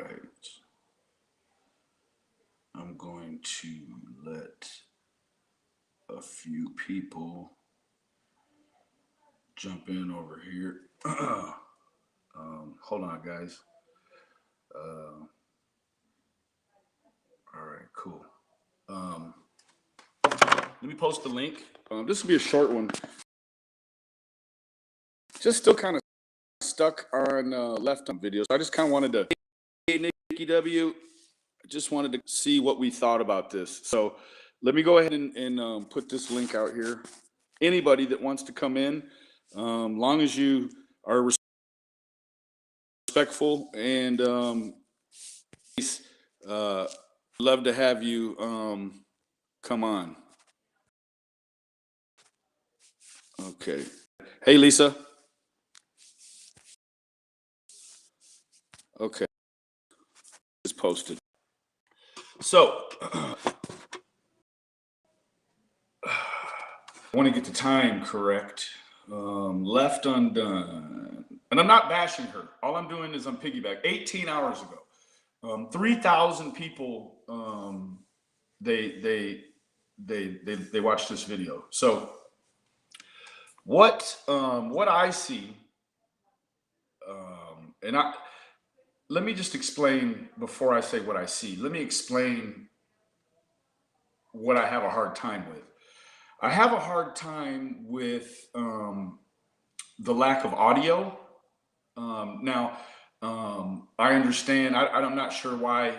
right. I'm going to let a few people jump in over here. Hold on, guys. All right, cool. Let me post the link. This will be a short one. Just still kind of stuck on left on videos. I just kind of wanted to, hey, Nikki W, I just wanted to see what we thought about this. So let me go ahead and put this link out here. Anybody that wants to come in, long as you are respectful and love to have you come on. Okay. Hey, Lisa. Okay. It's posted. So I want to get the time correct. Left undone. And I'm not bashing her. All I'm doing is I'm piggyback. 18 hours ago, 3,000 people they watched this video. So what I see, and let me just explain before I say what I see. Let me explain what I have a hard time with. I have a hard time with the lack of audio. Now, I understand. I'm not sure why.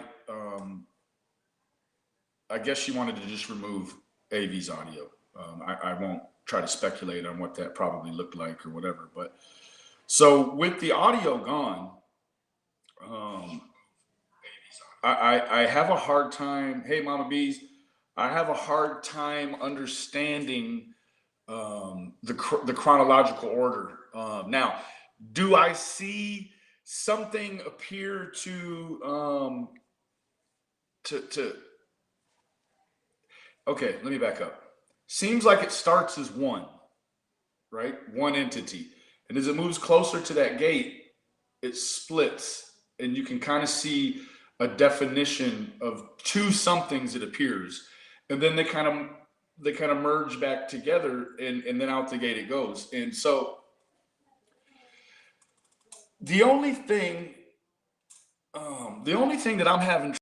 I guess she wanted to just remove AV's audio. I won't try to speculate on what that probably looked like or whatever. But so with the audio gone, I have a hard time. Hey, Mama Bees, I have a hard time understanding the chronological order. Now, do I see something appear to okay, let me back up. Seems like it starts as one, right? One entity. And as it moves closer to that gate, it splits. And you can kind of see a definition of two somethings, it appears. And then they kind of merge back together, and then out the gate it goes. And so the only thing that I'm having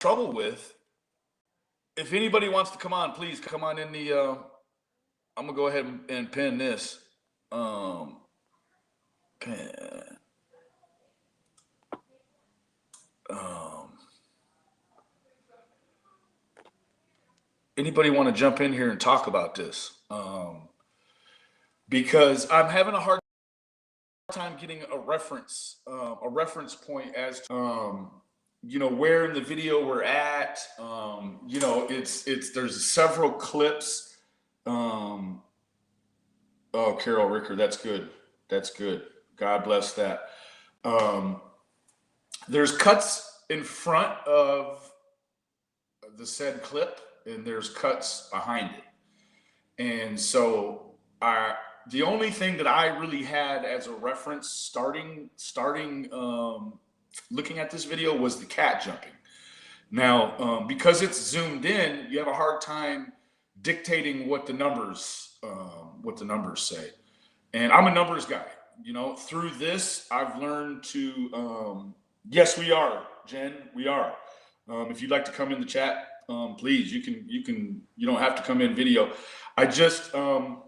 trouble with, if anybody wants to come on, please come on in the I'm gonna go ahead and pin this. Pin. Anybody want to jump in here and talk about this? Because I'm having a hard time getting a reference point as to, where in the video we're at. There's several clips. Oh, Carol Ricker, that's good. That's good. God bless that. There's cuts in front of the said clip, and there's cuts behind it. And so the only thing that I really had as a reference starting looking at this video was the cat jumping. Now, because it's zoomed in, you have a hard time dictating what the numbers say. And I'm a numbers guy. Through this, I've learned to, yes, we are, Jen, we are. If you'd like to come in the chat, please, you don't have to come in video. I just, to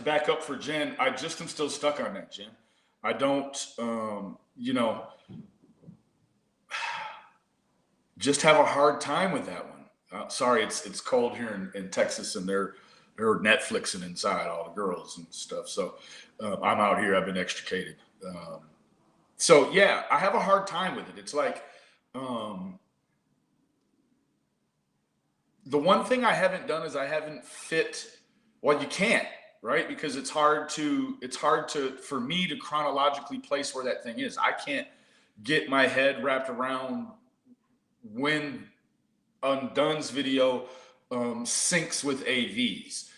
back up for Jen, I just am still stuck on that, Jen. I don't, just have a hard time with that one. Sorry, it's cold here in Texas, and they're Netflixing inside, all the girls and stuff. So I'm out here. I've been extricated. So yeah, I have a hard time with it. It's like the one thing I haven't done is I haven't fit. Well, you can't, right? Because it's hard for me to chronologically place where that thing is. I can't get my head wrapped around when Undone's video syncs with AV's.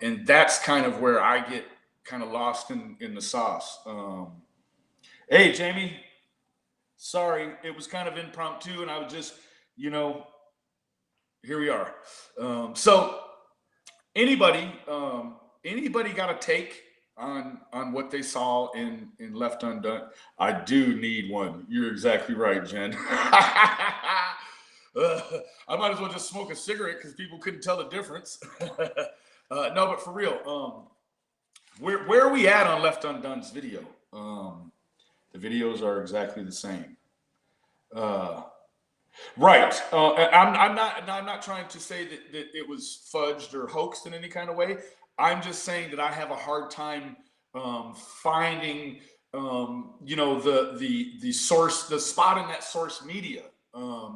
And that's kind of where I get kind of lost in the sauce. Hey, Jamie. Sorry, it was kind of impromptu, and I was just, you know, here we are. So anybody, anybody got a take on what they saw in Left Undone? I do need one. You're exactly right, Jen. I might as well just smoke a cigarette because people couldn't tell the difference. No, but for real, where are we at on Left Undone's video? The videos are exactly the same. Uh, right. I'm not trying to say that it was fudged or hoaxed in any kind of way. I'm just saying that I have a hard time finding, the source, the spot in that source media.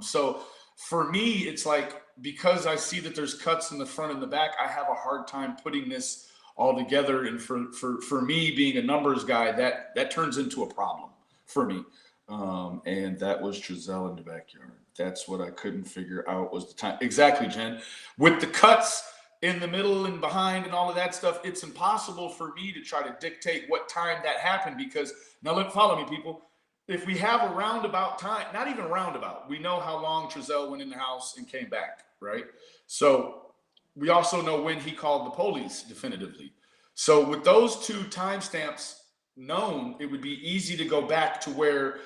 So for me, it's like because I see that there's cuts in the front and the back, I have a hard time putting this all together. And for me, being a numbers guy, that turns into a problem for me. And that was Giselle in the backyard. That's what I couldn't figure out was the time. Exactly, Jen. With the cuts in the middle and behind and all of that stuff, it's impossible for me to try to dictate what time that happened because now follow me, people. If we have a roundabout time, not even roundabout, we know how long Giselle went in the house and came back, right? So we also know when he called the police definitively. So with those two timestamps known, it would be easy to go back to where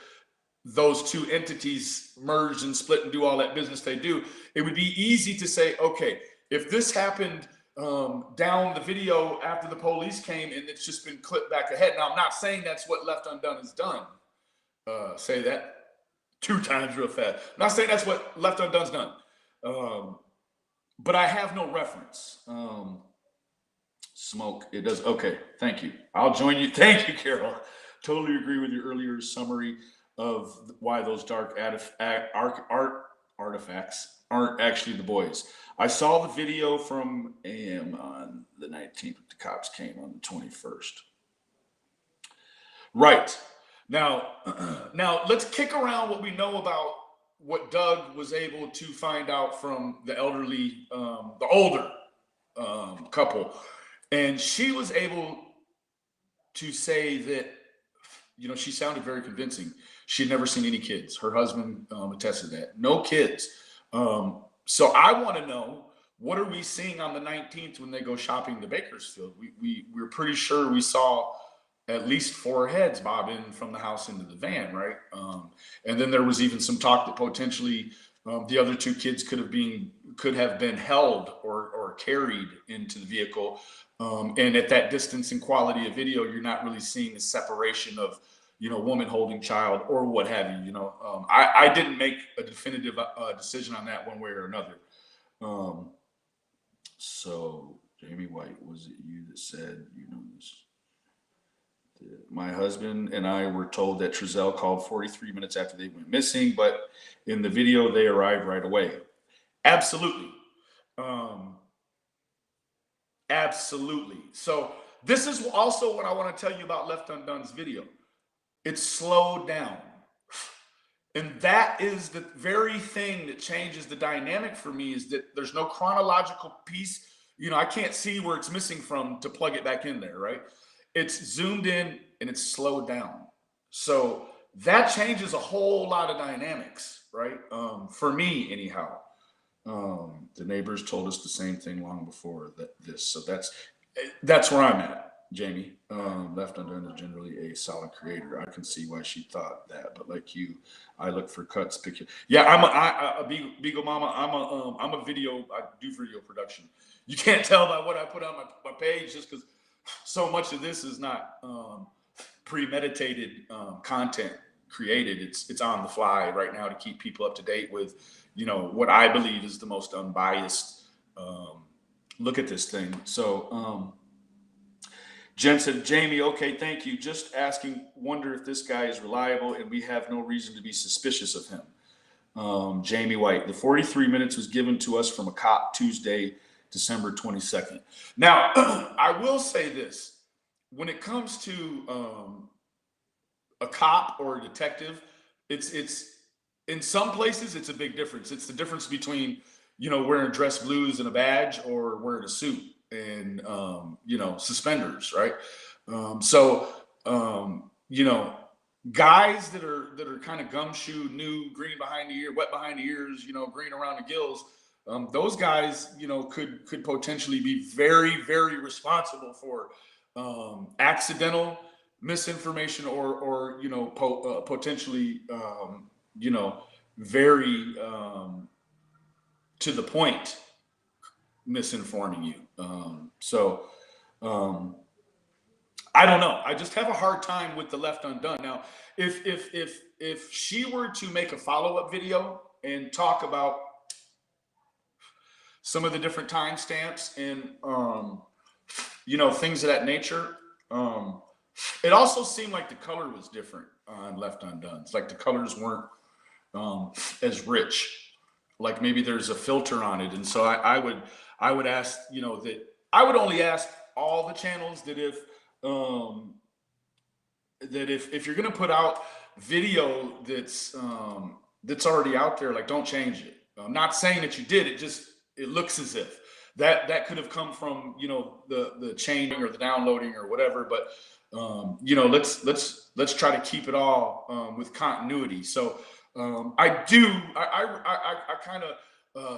those two entities merge and split and do all that business they do. It would be easy to say, okay, if this happened down the video after the police came and it's just been clipped back ahead. Now, I'm not saying that's what Left Undone has done. Say that 2 times real fast. I'm not saying that's what Left Undone's done. But I have no reference. Smoke, it does. Okay, thank you. I'll join you. Thank you, Carol. Totally agree with your earlier summary of why those dark artifacts aren't actually the boys. I saw the video from AM on the 19th. The cops came on the 21st. Right. Now, let's kick around what we know about what Doug was able to find out from the elderly, the older couple. And she was able to say that, she sounded very convincing. She had never seen any kids. Her husband attested that. No kids. So I want to know, what are we seeing on the 19th when they go shopping to Bakersfield? We're pretty sure we saw at least 4 heads bobbing from the house into the van, right? And then there was even some talk that potentially the other 2 kids could have been held or carried into the vehicle. And at that distance and quality of video, you're not really seeing the separation of, woman holding child or what have you. I didn't make a definitive decision on that one way or another. So Jamie White, was it you that said, this? My husband and I were told that Giselle called 43 minutes after they went missing, but in the video, they arrived right away. Absolutely. Absolutely. So this is also what I want to tell you about Left Undone's video. It's slowed down. And that is the very thing that changes the dynamic for me, is that there's no chronological piece. I can't see where it's missing from to plug it back in there, right? It's zoomed in and it's slowed down. So that changes a whole lot of dynamics, right? For me, anyhow. The neighbors told us the same thing long before this. So that's where I'm at, Jamie. Left Undone is generally a solid creator. I can see why she thought that, but like you, I look for cuts. Yeah, I'm a Beagle Mama. I'm a video. I do video production. You can't tell by what I put on my page, just because so much of this is not premeditated content created. It's on the fly right now to keep people up to date with, what I believe is the most unbiased look at this thing. So Jen said, Jamie, okay, thank you. Just asking, wonder if this guy is reliable and we have no reason to be suspicious of him. Jamie White, the 43 minutes was given to us from a cop Tuesday, December 22nd. Now, I will say this. When it comes to a cop or a detective, it's in some places, it's a big difference. It's the difference between, wearing dress blues and a badge or wearing a suit and, suspenders, right? guys that are kind of gumshoe, new, green behind the ear, wet behind the ears, green around the gills. Those guys, could potentially be very, very responsible for accidental misinformation or potentially very to the point misinforming you. So I don't know. I just have a hard time with the Left Undone. Now, if she were to make a follow-up video and talk about some of the different timestamps and things of that nature, it also seemed like the color was different on Left Undone. It's like the colors weren't as rich. Like maybe there's a filter on it, and so I would ask, that I would only ask all the channels that if you're gonna put out video that's already out there, like don't change it. I'm not saying that you did. It looks as if that could have come from the changing or the downloading or whatever. But let's try to keep it all with continuity. So I kind of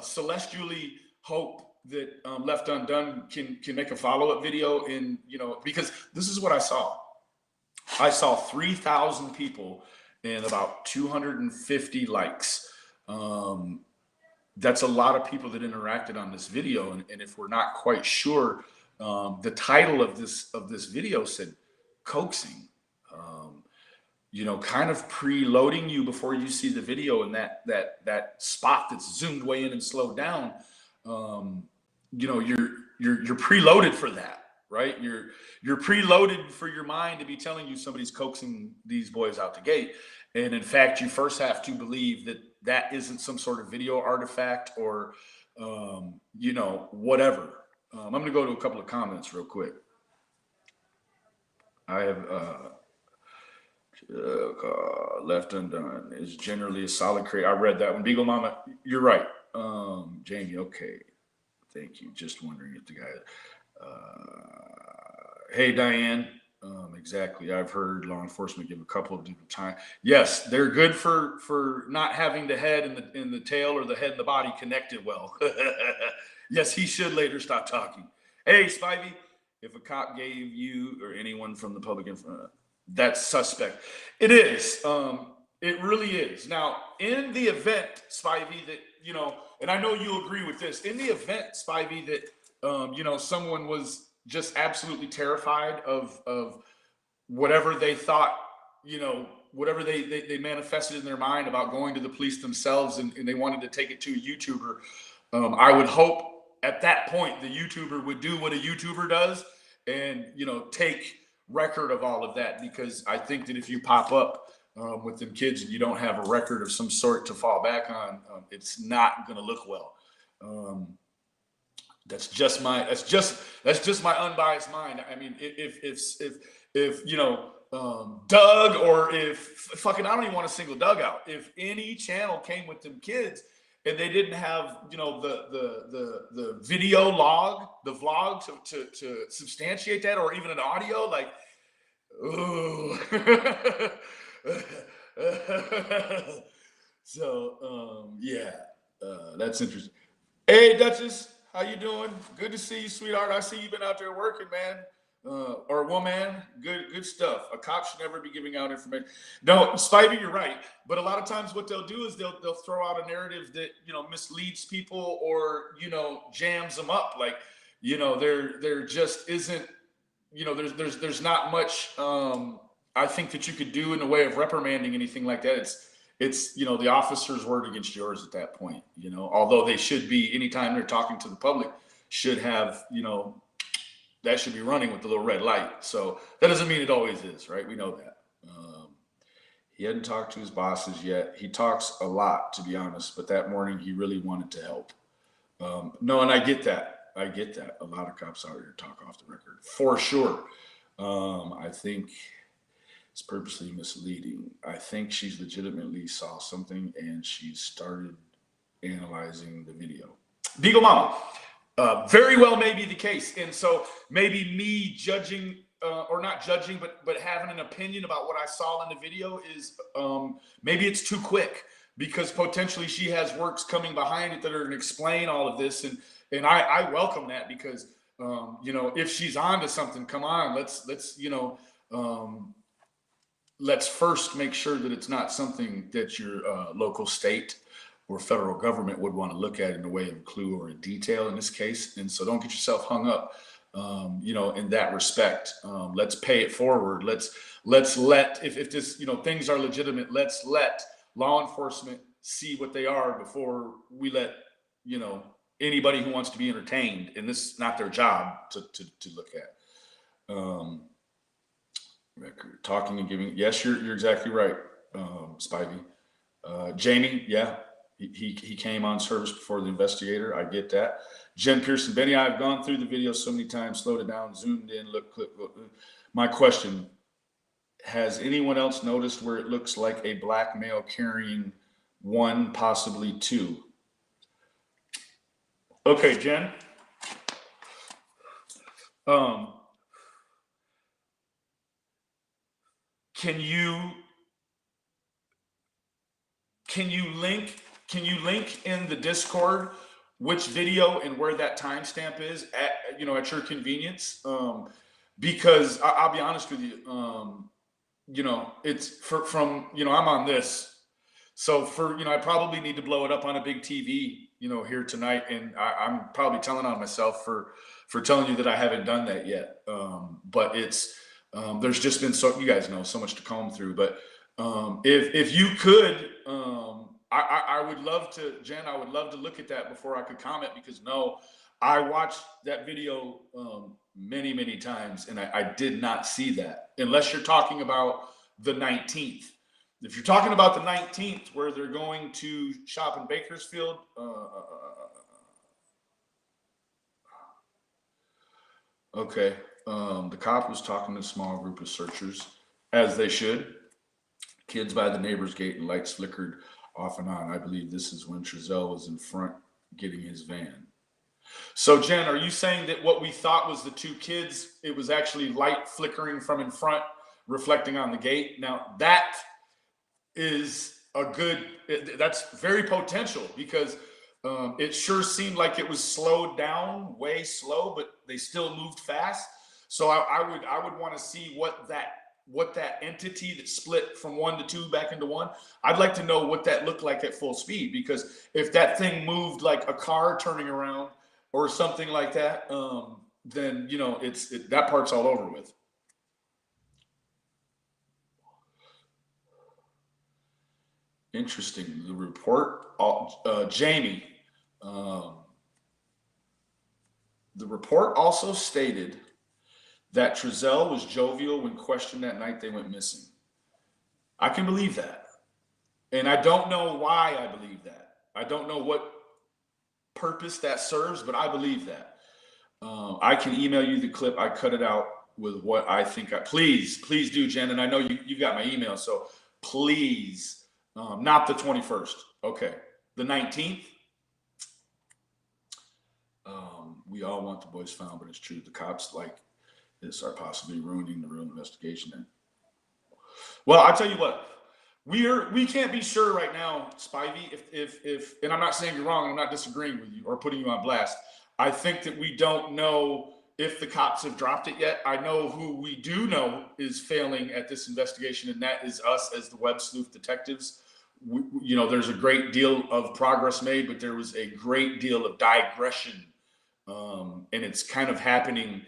celestially hope that Left Undone can make a follow-up video because this is what I saw. I saw 3,000 people and about 250 likes. That's a lot of people that interacted on this video. And if we're not quite sure, the title of this video said coaxing, kind of preloading you before you see the video, and that spot that's zoomed way in and slowed down. You're preloaded for that. Right? You're preloaded for your mind to be telling you somebody's coaxing these boys out the gate. And in fact, you first have to believe that isn't some sort of video artifact or, whatever. I'm going to go to a couple of comments real quick. I have Left Undone is generally a solid creator. I read that one. Beagle Mama, you're right. Jamie, okay. Thank you. Just wondering if the guy... hey Diane, exactly. I've heard law enforcement give a couple of different times. Yes, they're good for not having the head and the tail or the head and the body connected well. Yes, he should later stop talking. Hey Spivey, if a cop gave you or anyone from the public that's suspect. It is. It really is. Now, in the event, Spivey, that and I know you'll agree with this. In the event, Spivey, that someone was just absolutely terrified of whatever they thought, whatever they manifested in their mind about going to the police themselves, and they wanted to take it to a YouTuber. I would hope at that point the YouTuber would do what a YouTuber does and, take record of all of that, because I think that if you pop up with them kids and you don't have a record of some sort to fall back on, it's not going to look well. That's just my unbiased mind. I mean, if Doug, or if fucking, I don't even want to single Doug out. If any channel came with them kids and they didn't have the video log, the vlog to substantiate that, or even an audio, like, ooh. So that's interesting. Hey Duchess, how you doing? Good to see you, sweetheart. I see you've been out there working, man. Or woman, good stuff. A cop should never be giving out information. No, Spivey, you're right. But a lot of times what they'll do is they'll throw out a narrative that misleads people or jams them up. Like there just isn't there's not much I think that you could do in the way of reprimanding anything like that. It's the officer's word against yours at that point. Although they should be, anytime they're talking to the public, should have that should be running with the little red light. So that doesn't mean it always is, right? We know that. He hadn't talked to his bosses yet. He talks a lot, to be honest, but that morning he really wanted to help. No, and I get that. A lot of cops out here talk off the record, for sure. I think it's purposely misleading. I think she's legitimately saw something and she started analyzing the video. Beagle Mama. Very well may be the case. And so maybe me judging or not judging, but having an opinion about what I saw in the video is maybe it's too quick, because potentially she has works coming behind it that are going to explain all of this, and I welcome that, because if she's on to something, come on, let's first make sure that it's not something that your local, state, or federal government would want to look at in a way of a clue or a detail in this case. And so don't get yourself hung up, in that respect. Let's pay it forward. Let's let, if this, things are legitimate, let's let law enforcement see what they are before we let, anybody who wants to be entertained, and this is not their job to look at. Record talking and giving. Yes, you're exactly right, Spivey. Jamie, yeah, he came on service before the investigator. I get that. Jen Pearson, Benny, I've gone through the video so many times, slowed it down, zoomed in, look, click. My question: has anyone else noticed where it looks like a black male carrying one, possibly two? Okay, Jen. Can you link in the Discord which video and where that timestamp is at your convenience? Because I'll be honest with you, it's from I'm on this. So I probably need to blow it up on a big TV, here tonight. And I'm probably telling on myself for telling you that I haven't done that yet. But it's, there's just been you guys know, so much to comb through. But if you could, I would love to, Jen, I would love to look at that before I could comment, because I watched that video many, many times, and I did not see that, unless you're talking about the 19th. If you're talking about the 19th, where they're going to shop in Bakersfield, okay. The cop was talking to a small group of searchers, as they should. Kids by the neighbor's gate, and lights flickered off and on. I believe this is when Trezell was in front getting his van. So, Jen, are you saying that what we thought was the two kids, it was actually light flickering from in front, reflecting on the gate? Now, that is that's very potential, because it sure seemed like it was slowed down, way slow, but they still moved fast. So I would want to see what that entity that split from 1 to 2 back into 1, I'd like to know what that looked like at full speed, because if that thing moved like a car turning around or something like that, then that part's all over with. Interesting. The report, Jamie, the report also stated that Trezell was jovial when questioned that night they went missing. I can believe that. And I don't know why I believe that. I don't know what purpose that serves, but I believe that. I can email you the clip. I cut it out with what I think. Please do, Jen. And I know you got my email, so please. Not the 21st. Okay. The 19th. We all want the boys found, but it's true. The cops like this are possibly ruining the real investigation. Well, I'll tell you what. We can't be sure right now, Spivey, if and I'm not saying you're wrong, I'm not disagreeing with you or putting you on blast. I think that we don't know if the cops have dropped it yet. I know who we do know is failing at this investigation, and that is us as the web sleuth detectives. There's a great deal of progress made, but there was a great deal of digression, and it's kind of happening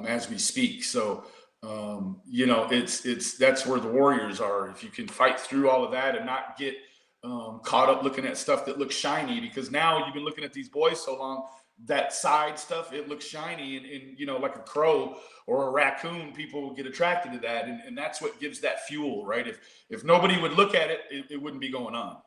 as we speak. So, that's where the warriors are. If you can fight through all of that and not get caught up looking at stuff that looks shiny, because now you've been looking at these boys so long, that side stuff, it looks shiny, and like a crow or a raccoon, people will get attracted to that, and that's what gives that fuel, right? If nobody would look at it, it wouldn't be going on.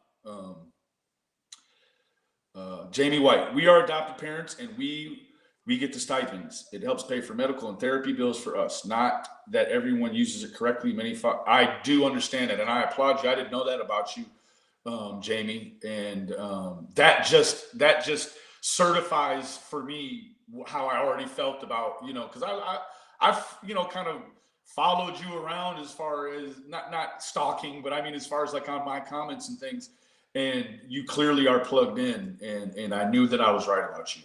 Jamie White, we are adopted parents, and we get the stipends. It helps pay for medical and therapy bills for us. Not that everyone uses it correctly. I do understand it, and I applaud you. I didn't know that about you, Jamie, and that just certifies for me how I already felt about, because I've kind of followed you around as far as not stalking, but I mean as far as like on my comments and things, and you clearly are plugged in, and I knew that I was right about you.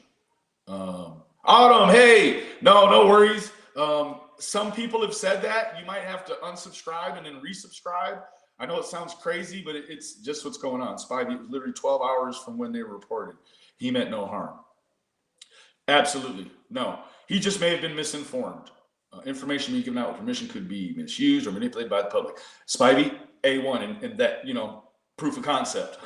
Autumn, hey, no worries. Some people have said that you might have to unsubscribe and then resubscribe. I know it sounds crazy, but it's just what's going on. Spivey was literally 12 hours from when they were reported. He meant no harm. Absolutely. No. He just may have been misinformed. Information being given out with permission could be misused or manipulated by the public. Spivey, A1, and that, proof of concept.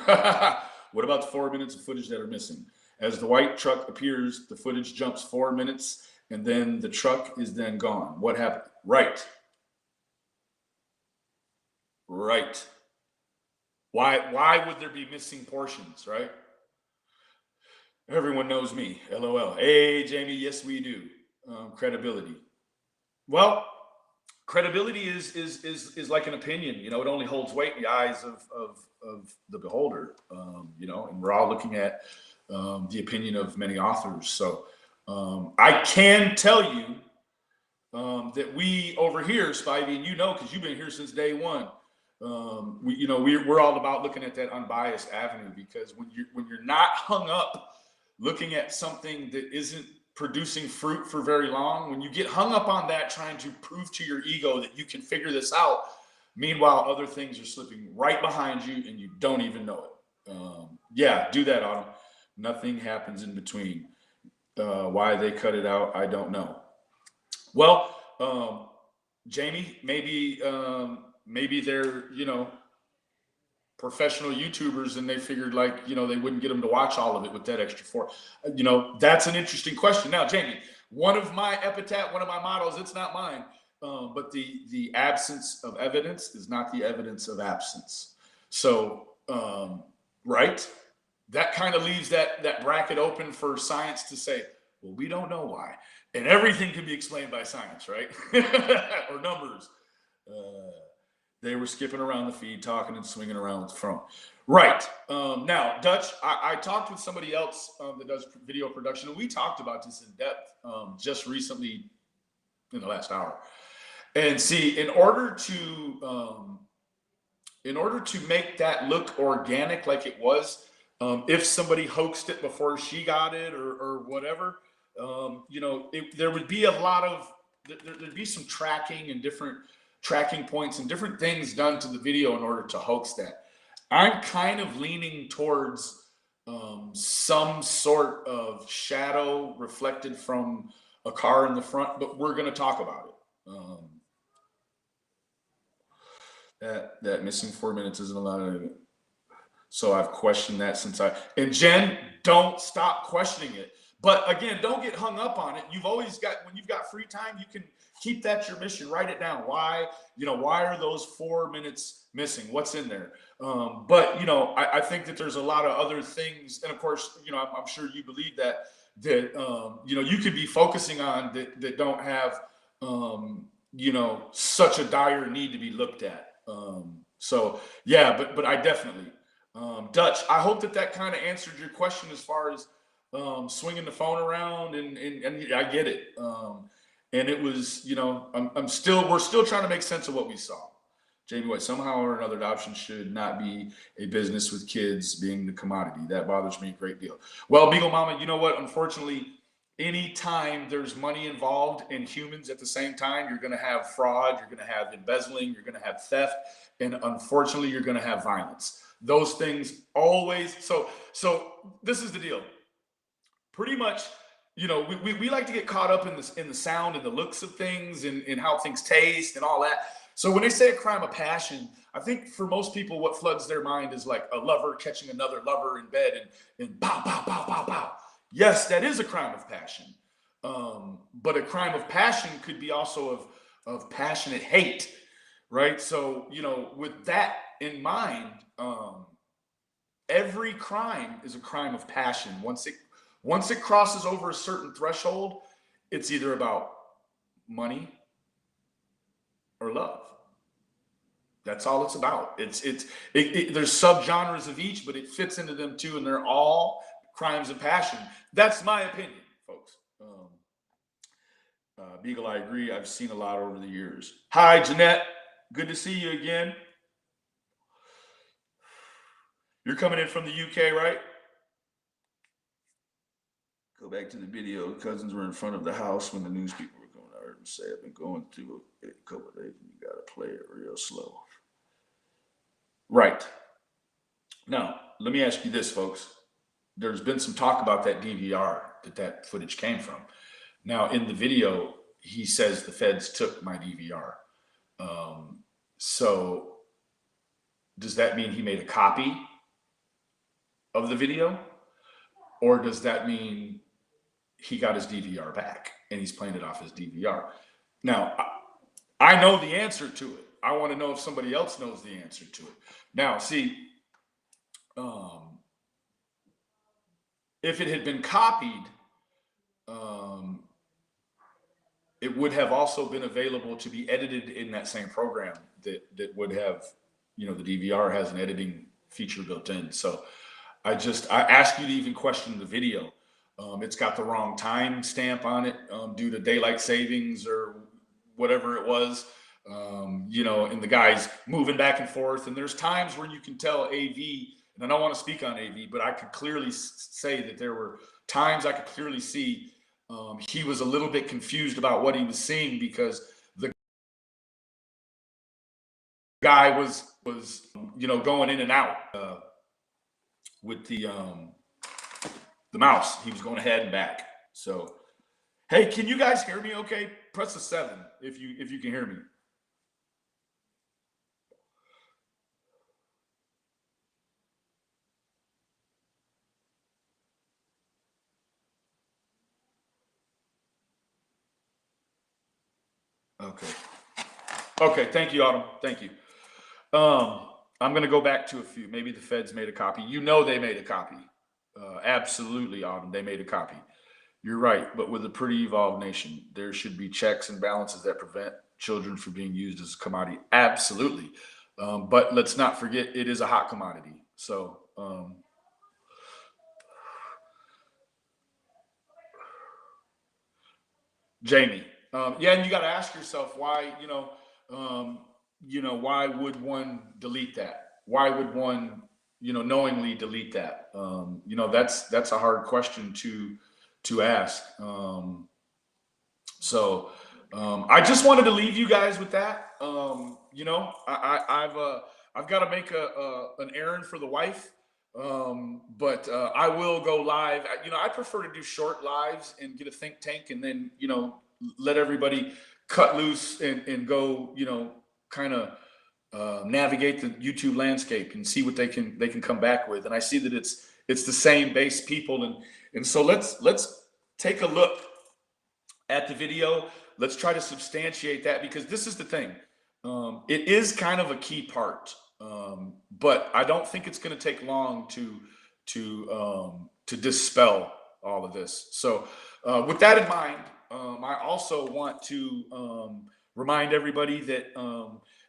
What about the 4 minutes of footage that are missing? As the white truck appears, the footage jumps 4 minutes, and then the truck is then gone. What happened? Right. Why would there be missing portions, right? Everyone knows me. LOL. Hey, Jamie. Yes, we do. Credibility. Well, credibility is like an opinion. It only holds weight in the eyes of the beholder. And we're all looking at the opinion of many authors. So I can tell you that we over here, Spivey, and because you've been here since day one. We're all about looking at that unbiased avenue, because when you're not hung up looking at something that isn't producing fruit for very long, when you get hung up on that, trying to prove to your ego that you can figure this out, meanwhile other things are slipping right behind you and you don't even know it. Yeah, do that, Autumn. Nothing happens in between. Why they cut it out, I don't know. Well, Jamie, maybe they're professional YouTubers, and they figured they wouldn't get them to watch all of it with that extra 4. That's an interesting question. Now, Jamie, one of my mottos, it's not mine, but the absence of evidence is not the evidence of absence. So, right, that kind of leaves that bracket open for science to say, well, we don't know why, and everything can be explained by science, right? Or numbers. They were skipping around the feed, talking and swinging around with the phone. Right. Now, Dutch, I talked with somebody else that does video production, and we talked about this in depth just recently in the last hour. And see, in order to make that look organic like it was, if somebody hoaxed it before she got it or whatever, there would be there'd be some tracking and different tracking points and different things done to the video in order to hoax that. I'm kind of leaning towards some sort of shadow reflected from a car in the front, but we're going to talk about it. That missing 4 minutes isn't allowed. So I've questioned that and Jen, don't stop questioning it. But again, don't get hung up on it. When you've got free time, you can keep that your mission. Write it down. Why are those 4 minutes missing? What's in there? But I think that there's a lot of other things, and of course, I'm sure you believe that you could be focusing on that don't have such a dire need to be looked at. So yeah, but I definitely Dutch. I hope that kind of answered your question as far as swinging the phone around, and I get it. And it was, we're still trying to make sense of what we saw. Jamie White, somehow or another, adoption should not be a business with kids being the commodity. That bothers me a great deal. Well, Beagle Mama, you know what? Unfortunately, anytime there's money involved in humans at the same time, you're going to have fraud, you're going to have embezzling, you're going to have theft, and unfortunately, you're going to have violence. Those things always. So this is the deal. Pretty much, we like to get caught up in the sound and the looks of things and how things taste and all that. So when they say a crime of passion, I think for most people, what floods their mind is like a lover catching another lover in bed and pow, pow, pow, pow, pow. Yes, that is a crime of passion. But a crime of passion could be also of passionate hate, right? So, with that in mind, every crime is a crime of passion. Once it crosses over a certain threshold, it's either about money or love. That's all it's about. There's subgenres of each, but it fits into them too, and they're all crimes of passion. That's my opinion, folks. Beagle, I agree. I've seen a lot over the years. Hi, Jeanette. Good to see you again. You're coming in from the UK, right? Go back to the video. Cousins were in front of the house when the news people were going. I heard them say, I've been going through a couple of days and you got to play it real slow. Right. Now, let me ask you this, folks. There's been some talk about that DVR that footage came from. Now, in the video, he says the feds took my DVR. So does that mean he made a copy of the video? Or does that mean he got his DVR back and he's playing it off his DVR? Now, I know the answer to it. I want to know if somebody else knows the answer to it. Now, see, if it had been copied, it would have also been available to be edited in that same program that would have, the DVR has an editing feature built in. So I ask you to even question the video. It's got the wrong time stamp on it due to daylight savings or whatever it was, and the guy's moving back and forth. And there's times where you can tell AV, and I don't want to speak on AV, but I could clearly say that there were times I could clearly see he was a little bit confused about what he was seeing because the guy was going in and out with the mouse. He was going ahead and back. So, hey, can you guys hear me okay? Press the 7 if you can hear me. Okay, thank you, Autumn. Thank you. I'm going to go back to a few. Maybe the feds made a copy. They made a copy. Absolutely, Autumn. They made a copy. You're right. But with a pretty evolved nation, there should be checks and balances that prevent children from being used as a commodity. Absolutely. But let's not forget, it is a hot commodity. So, Jamie, yeah, and you got to ask yourself why, why would one delete that? Why would one, knowingly delete that? That's a hard question to ask. I just wanted to leave you guys with that. I've got to make an errand for the wife. But I will go live. I prefer to do short lives and get a think tank and then, let everybody cut loose and go, kind of navigate the YouTube landscape and see what they can come back with. And I see that it's the same base people. And so let's take a look at the video. Let's try to substantiate that, because this is the thing. It is kind of a key part. But I don't think it's going to take long to dispel all of this. So with that in mind, I also want to remind everybody that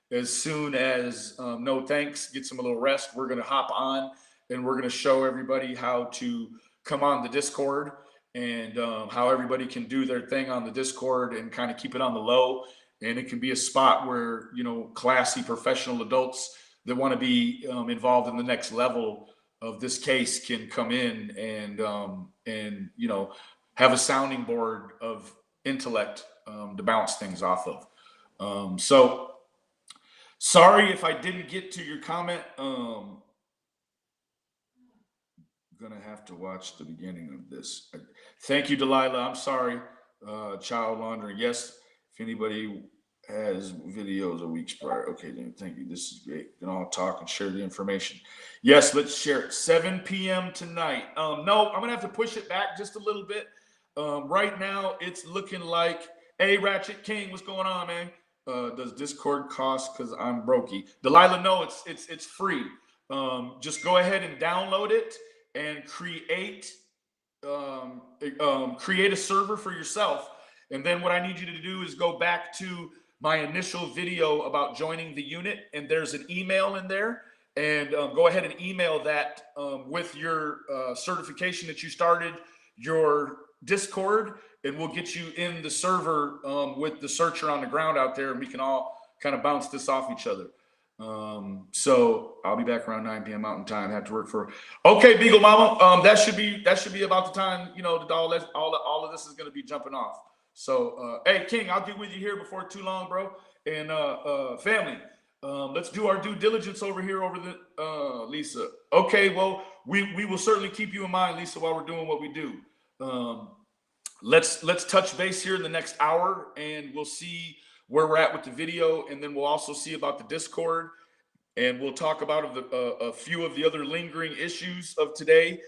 as soon as No Thanks gets a little rest, we're going to hop on and we're going to show everybody how to come on the Discord and how everybody can do their thing on the Discord and kind of keep it on the low. And it can be a spot where, classy professional adults that want to be involved in the next level of this case can come in and have a sounding board of intellect to bounce things off of. So sorry if I didn't get to your comment. Gonna have to watch the beginning of this. Thank you, Delilah. I'm sorry. Child laundering. Yes, if anybody has videos a week prior. Okay, then thank you. This is great. We can all talk and share the information. Yes, let's share it. 7 p.m. tonight. No, I'm gonna have to push it back just a little bit. Right now, it's looking like, hey, Ratchet King, what's going on, man? Does Discord cost? Because I'm brokey. Delilah, no, it's free. Just go ahead and download it and create a server for yourself. And then what I need you to do is go back to my initial video about joining the unit, and there's an email in there, and go ahead and email that with your certification that you started, your Discord, and we'll get you in the server with the searcher on the ground out there, and we can all kind of bounce this off each other. So I'll be back around 9 p.m. Mountain Time. I have to work for. Okay, Beagle Mama. That should be about the time, you know, all of this is going to be jumping off. So hey, King, I'll get with you here before too long, bro. And family, let's do our due diligence over here over the Lisa. Okay, well, we will certainly keep you in mind, Lisa, while we're doing what we do. Let's touch base here in the next hour, and we'll see where we're at with the video, and then we'll also see about the Discord, and we'll talk about a few of the other lingering issues of today.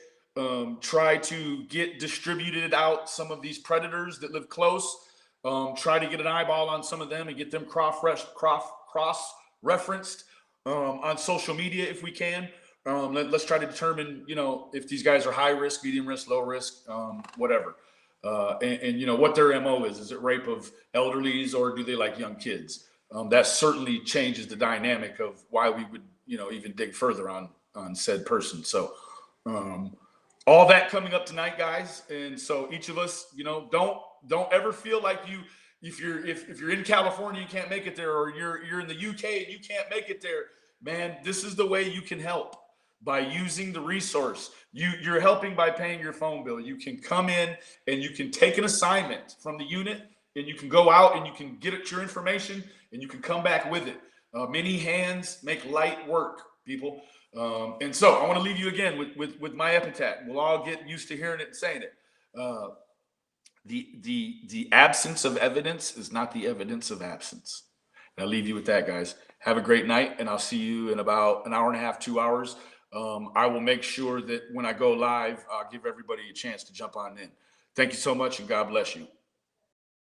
Try to get distributed out some of these predators that live close. Try to get an eyeball on some of them and get them cross-referenced on social media if we can. Let's try to determine, you know, if these guys are high risk, medium risk, low risk, whatever. And you know what their MO is. Is it rape of elderlies, or do they like young kids? That certainly changes the dynamic of why we would, you know, even dig further on said person. So all that coming up tonight, guys. And so each of us, you know, don't ever feel like if you're in California, you can't make it there, or you're in the UK and you can't make it there, man. This is the way you can help. By using the resource. You're helping by paying your phone bill. You can come in and you can take an assignment from the unit, and you can go out and you can get at your information, and you can come back with it. Many hands make light work, people. And so I want to leave you again with my epitaph. We'll all get used to hearing it and saying it. The absence of evidence is not the evidence of absence. And I'll leave you with that, guys. Have a great night, and I'll see you in about an hour and a half, 2 hours. I will make sure that when I go live, I'll give everybody a chance to jump on in. Thank you so much, and God bless you.